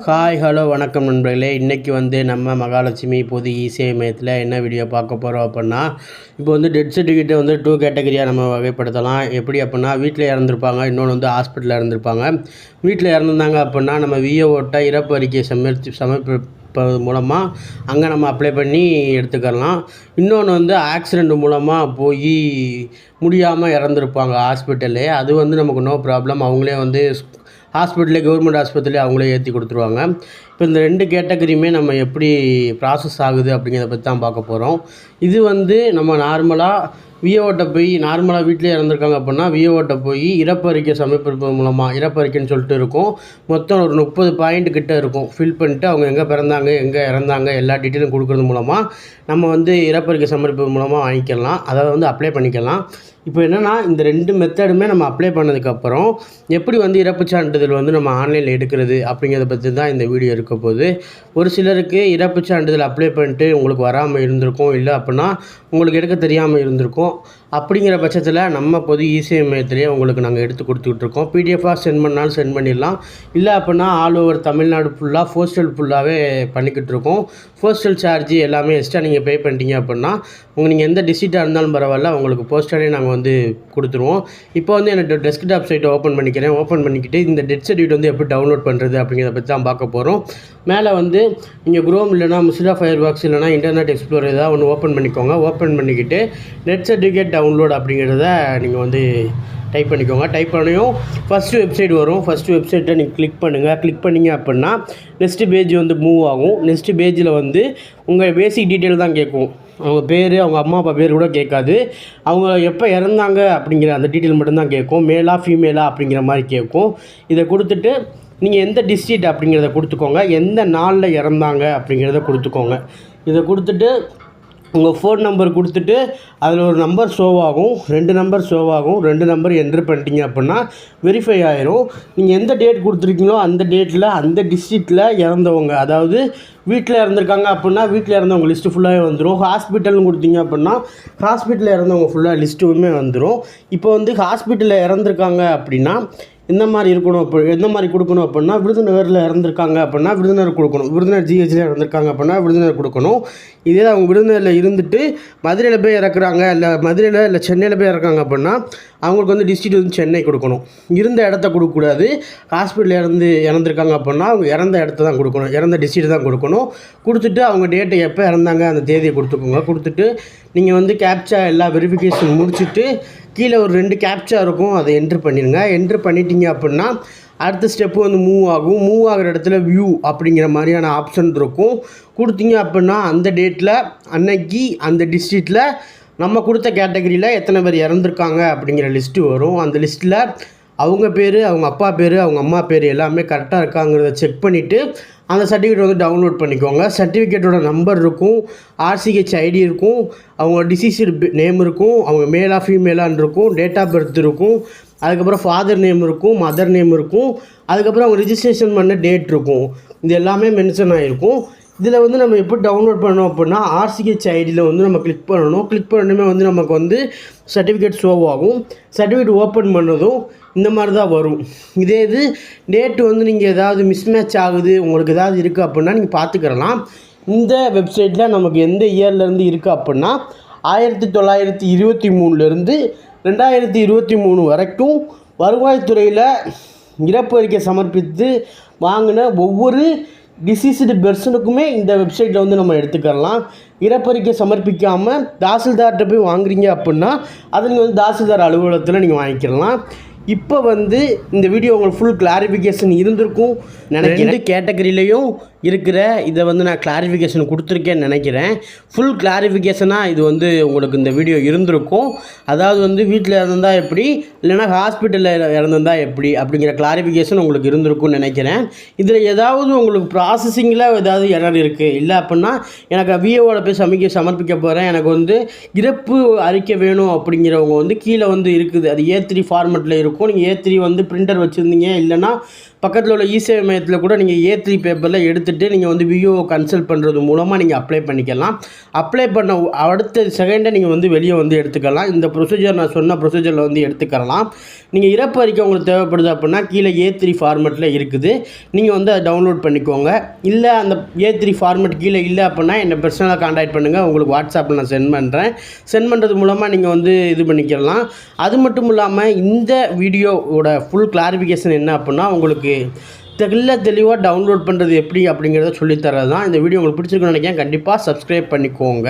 Hi hello வணக்கம் நண்பர்களே. இன்றைக்கி நம்ம மகாலட்சுமி பொது இசேவை மையத்தில் என்ன வீடியோ பார்க்க போகிறோம் அப்படின்னா, இப்போ டெத் சர்டிஃபிகேட்டை 2 கேட்டகரியாக நம்ம வகைப்படுத்தலாம். எப்படி அப்படின்னா, வீட்டில் இறந்துருப்பாங்க, இன்னொன்று ஹாஸ்பிட்டலில் இறந்துருப்பாங்க. வீட்டில் இறந்துருந்தாங்க அப்படின்னா நம்ம விஏஓட்ட இறப்பு அறிக்கை சமர்ப்பிப்பது மூலமாக அங்கே நம்ம அப்ளை பண்ணி எடுத்துக்கலாம். இன்னொன்று ஆக்சிடெண்ட் மூலமாக போய் முடியாமல் இறந்துருப்பாங்க ஹாஸ்பிட்டல்லே. அது நமக்கு நோ ப்ராப்ளம். அவங்களே ஹாஸ்பிட்டலே கவர்மெண்ட் ஆஸ்பத்திரியிலே அவங்களே ஏற்றி கொடுத்துருவாங்க. இப்போ இந்த 2 கேட்டகரியுமே நம்ம எப்படி ப்ராசஸ் ஆகுது அப்படிங்கிறத பற்றி தான் பார்க்க போகிறோம். இது நம்ம நார்மலாக விஏஓட்ட போய் நார்மலாக வீட்டிலே இறந்துருக்காங்க அப்படின்னா விஏஓட்ட போய் இறப்பறிக்கை சமர்ப்பிப்பது மூலமாக இறப்பறிக்கைன்னு சொல்லிட்டு இருக்கும். மொத்தம் ஒரு 30 பாயிண்ட் கிட்ட இருக்கும். ஃபில் பண்ணிட்டு அவங்க எங்கே பிறந்தாங்க, எங்கே இறந்தாங்க எல்லா டீட்டெயிலும் கொடுக்குறது மூலமாக நம்ம இறப்பறிக்கை சமர்ப்பிப்பது மூலமாக வாங்கிக்கலாம். அதாவது அப்ளை பண்ணிக்கலாம். இப்போ என்னென்னா, இந்த 2 மெத்தடுமே நம்ம அப்ளை பண்ணதுக்கப்புறம் எப்படி இறப்புச் சான்றிதழ் நம்ம ஆன்லைனில் எடுக்கிறது அப்படிங்கிறத பற்றி தான் இந்த வீடியோ இருக்க போகுது. ஒரு சிலருக்கு இறப்புச் சான்றிதழ் அப்ளை பண்ணிட்டு உங்களுக்கு வராமல் இருந்திருக்கும், இல்லை அப்படின்னா உங்களுக்கு எடுக்க தெரியாமல் இருந்திருக்கும். அப்படிங்கிற பட்சத்தில் நம்ம பொது இசேவை மையத்திலேயே உங்களுக்கு நாங்கள் எடுத்து கொடுத்துட்ருக்கோம். பிடிஎஃபாக சென்ட் பண்ணாலும் சென்ட் பண்ணிடலாம். இல்லை அப்படின்னா ஆல் ஓவர் தமிழ்நாடு ஃபுல்லாக ஃபுல்லாகவே பண்ணிக்கிட்டு இருக்கோம். போஸ்டல் சார்ஜ் எல்லாமே எக்ஸ்ட்ரா நீங்கள் பே பண்ணிட்டீங்க அப்படின்னா நீங்கள் எந்த டிஸ்ட்ரிக்டாக இருந்தாலும் பரவாயில்ல, உங்களுக்கு போஸ்டலே நாங்கள் கொடுத்துருவோம். இப்போ என்னோட டெஸ்க்டாப் சைட்டை ஓப்பன் பண்ணிக்கிறேன். ஓப்பன் பண்ணிக்கிட்டு இந்த டெத் சர்டிஃபிகேட் எப்படி டவுன்லோட் பண்ணுறது அப்படிங்கிறத பற்றி தான் பார்க்க போகிறோம். மேலே நீங்கள் குரோம் இல்லைனா முசிலா ஃபயர்பாக்ஸ் இல்லைனா இன்டர்நெட் எக்ஸ்ப்ளோரர் ஏதாவது ஒன்று ஓப்பன் பண்ணிக்கோங்க. ஓப்பன் பண்ணிக்கிட்டு டெத் சர்டிஃபிகேட் டவுன்லோட் அப்படிங்கிறத நீங்கள் டைப் பண்ணிக்கோங்க. டைப் பண்ணியும் ஃபஸ்ட்டு வெப்சைட் வரும். ஃபஸ்ட்டு வெப்சைட்டை நீங்கள் கிளிக் பண்ணுங்கள். கிளிக் பண்ணிங்க அப்படின்னா நெக்ஸ்ட்டு பேஜ் மூவ் ஆகும். நெக்ஸ்ட்டு பேஜில் உங்கள் பேசிக் டீட்டெயில் தான் கேட்கும். அவங்க பேர், அவங்க அம்மா அப்பா பேர் கூட கேட்காது. அவங்க எப்போ இறந்தாங்க அப்படிங்கிற அந்த டீட்டெயில் மட்டும்தான் கேட்கும். மேலா ஃபீமேலா அப்படிங்கிற மாதிரி கேட்கும். இதை கொடுத்துட்டு நீங்கள் எந்த டிஸ்ட்ரிக்ட் அப்படிங்கிறத கொடுத்துக்கோங்க. எந்த நாளில் இறந்தாங்க அப்படிங்கிறத கொடுத்துக்கோங்க. இதை கொடுத்துட்டு உங்கள் ஃபோன் நம்பர் கொடுத்துட்டு அதில் ஒரு நம்பர் ஷோவாகும், 2 நம்பர் ஷோவாகும். 2 நம்பர் என்ட்ரு பண்ணிட்டீங்க அப்படின்னா வெரிஃபை ஆயிரும். நீங்கள் எந்த டேட் கொடுத்துருக்கீங்களோ அந்த டேட்டில் அந்த டிஸ்ட்ரிக்டில் இறந்தவங்க, அதாவது வீட்டில் இறந்துருக்காங்க அப்படின்னா வீட்டில் இறந்தவங்க லிஸ்ட்டு ஃபுல்லாகவே வந்துடும். ஹாஸ்பிட்டல்னு கொடுத்தீங்க அப்படின்னா ஹாஸ்பிட்டலில் இறந்தவங்க ஃபுல்லாக லிஸ்ட்டுமே வந்துடும். இப்போ ஹாஸ்பிட்டலில் இறந்துருக்காங்க அப்படின்னா எந்த மாதிரி இருக்கணும், எந்த மாதிரி கொடுக்கணும் அப்படின்னா விருதுநகரில் இறந்துருக்காங்க அப்படின்னா விருதுநகர் கொடுக்கணும். விருதுநகர் ஜிஹெச்சில் இறந்துருக்காங்க அப்படின்னா விருதுநகர் கொடுக்கணும். இதே அவங்க விருதுநகரில் இருந்துட்டு மதுரையில் போய் இறக்குறாங்க, இல்லை மதுரையில் இல்லை சென்னையில் போய் இறக்காங்க அப்படின்னா அவங்களுக்கு டிஸ்ட்ரிக்ட் சென்னை கொடுக்கணும். இருந்த இடத்த கொடுக்கக்கூடாது. ஹாஸ்பிட்டலில் இறந்துருக்காங்க அப்படின்னா அவங்க இறந்த இடத்த தான் கொடுக்கணும், இறந்த டிஸ்ட்ரிக்ட் தான் கொடுக்கணும். கொடுத்துட்டு அவங்க டேட்டை எப்போ இறந்தாங்க அந்த தேதியை கொடுத்துக்கோங்க. கொடுத்துட்டு நீங்கள் கேப்சா எல்லா வெரிஃபிகேஷன் முடிச்சுட்டு கீழே ஒரு 2 கேப்சா இருக்கும், அதை என்ட்ரு பண்ணிடுங்க. என்ட்ரு பண்ணிட்டீங்க அப்படின்னா அடுத்த ஸ்டெப்பு மூவ் ஆகும். மூவ் ஆகிற இடத்துல வியூ அப்படிங்கிற மாதிரியான ஆப்ஷன் இருக்கும். கொடுத்தீங்க அப்படின்னா அந்த டேட்டில் அன்னைக்கு அந்த டிஸ்ட்ரிக்டில் நம்ம கொடுத்த கேட்டகரியில் எத்தனை பேர் இறந்துருக்காங்க அப்படிங்கிற லிஸ்ட்டு வரும். அந்த லிஸ்ட்டில் அவங்க பேர், அவங்க அப்பா பேர், அவங்க அம்மா பேர் எல்லாமே கரெக்டாக இருக்காங்கிறத செக் பண்ணிவிட்டு அந்த சர்டிஃபிகேட் டவுன்லோட் பண்ணிக்கோங்க. சர்டிஃபிகேட்டோட நம்பர் இருக்கும், ஆர்சிஹெச் ஐடி இருக்கும், அவங்க டிசீஸ்டு நேம் இருக்கும், அவங்க மேலா ஃபீமேலான்னு இருக்கும், டேட் ஆஃப் பர்த் இருக்கும், அதுக்கப்புறம் ஃபாதர் நேம் இருக்கும், மதர் நேம் இருக்கும், அதுக்கப்புறம் அவங்க ரிஜிஸ்ட்ரேஷன் பண்ண டேட் இருக்கும். இது எல்லாமே மென்ஷன் ஆகிருக்கும். இதில் நம்ம எப்படி டவுன்லோட் பண்ணோம் அப்படின்னா ஆர்சிஹெச் ஐடியில் நம்ம கிளிக் பண்ணணும். கிளிக் பண்ணணுமே நமக்கு சர்டிஃபிகேட் ஷோ ஆகும். சர்டிஃபிகேட் ஓப்பன் பண்ணதும் இந்த மாதிரி தான் வரும். இதே இது டேட்டு நீங்கள் ஏதாவது மிஸ்மேட்ச் ஆகுது, உங்களுக்கு ஏதாவது இருக்குது அப்படின்னா நீங்கள் பார்த்துக்கிறலாம். இந்த வெப்சைட்டில் நமக்கு எந்த இயர்லேருந்து இருக்குது அப்படின்னா 1923லேருந்து 2023 வரைக்கும் வருவாய்த்துறையில் இறப்பு அறிக்கை சமர்ப்பித்து வாங்கின ஒவ்வொரு டிசீஸ்டு பெர்சனுக்குமே இந்த வெப்சைட்டில் நம்ம எடுத்துக்கலாம். இறப்பறிக்கை சமர்ப்பிக்காமல் தாசில்தார்கிட்ட போய் வாங்குறீங்க அப்படின்னா அதை நீங்கள் தாசில்தார் அலுவலகத்தில் நீங்கள் வாங்கிக்கலாம். இப்போ இந்த வீடியோ உங்களுக்கு ஃபுல் கிளாரிஃபிகேஷன் இருந்திருக்கும் நினைக்கிறேன். 2 கேட்டகரியிலையும் இருக்கிற இதை நான் கிளாரிஃபிகேஷன் கொடுத்துருக்கேன்னு நினைக்கிறேன். ஃபுல் கிளாரிஃபிகேஷனாக இது உங்களுக்கு இந்த வீடியோ இருந்திருக்கும். அதாவது வீட்டில் இறந்தால் எப்படி, இல்லைனா ஹாஸ்பிட்டலில் இறந்துருந்தால் எப்படி அப்படிங்கிற கிளாரிஃபிகேஷன் உங்களுக்கு இருந்திருக்கும்னு நினைக்கிறேன். இதில் ஏதாவது உங்களுக்கு ப்ராசஸிங்கில் ஏதாவது எரர் இருக்குது, இல்லை அப்படின்னா எனக்கு விஏஓவில் போய் சமர்ப்பிக்க போகிறேன், எனக்கு இறப்பு அறிக்கை வேணும் அப்படிங்கிறவங்க கீழே இருக்குது. அது A3 ஃபார்மெட்டில் இருக்கும். நீங்கள் A3 பிரிண்டர் வச்சுருந்தீங்க, இல்லைனா பக்கத்தில் உள்ள இசேவை மையத்தில் கூட நீங்கள் A3 பேப்பரில் எடுத்துகிட்டு நீங்கள் வந்து விஓ கன்சல்ட் பண்ணுறது மூலமாக நீங்கள் அப்ளை பண்ணிக்கலாம். அப்ளை பண்ண அடுத்த செகண்டே நீங்கள் வந்து வெளியே வந்து எடுத்துக்கலாம். இந்த ப்ரொசீஜர் நான் சொன்ன ப்ரொசீஜரில் வந்து எடுத்துக்கலாம். நீங்கள் இறப்பு அறிக்கை உங்களுக்கு தேவைப்படுது அப்படின்னா கீழே A3 ஃபார்மெட்டில் இருக்குது, நீங்கள் வந்து அதை டவுன்லோட் பண்ணிக்கோங்க. இல்லை அந்த A3 ஃபார்மெட் கீழே இல்லை அப்படின்னா என்னை பர்சனலாக கான்டாக்ட் பண்ணுங்கள், உங்களுக்கு வாட்ஸ்அப்பில் நான் சென்ட் பண்ணுறேன். சென்ட் பண்ணுறது மூலமாக நீங்கள் வந்து இது பண்ணிக்கலாம். அது மட்டும் இல்லாமல் இந்த வீடியோவோட ஃபுல் கிளாரிஃபிகேஷன் என்ன அப்படின்னா உங்களுக்கு தெளிவாக டவுன்லோட் பண்ணுறது எப்படி அப்படிங்கிறத சொல்லித்தரது தான். இந்த வீடியோ உங்களுக்கு பிடிச்சிருக்குன்னு நினைக்கிறேன். கண்டிப்பாக சப்ஸ்கிரைப் பண்ணிக்கோங்க.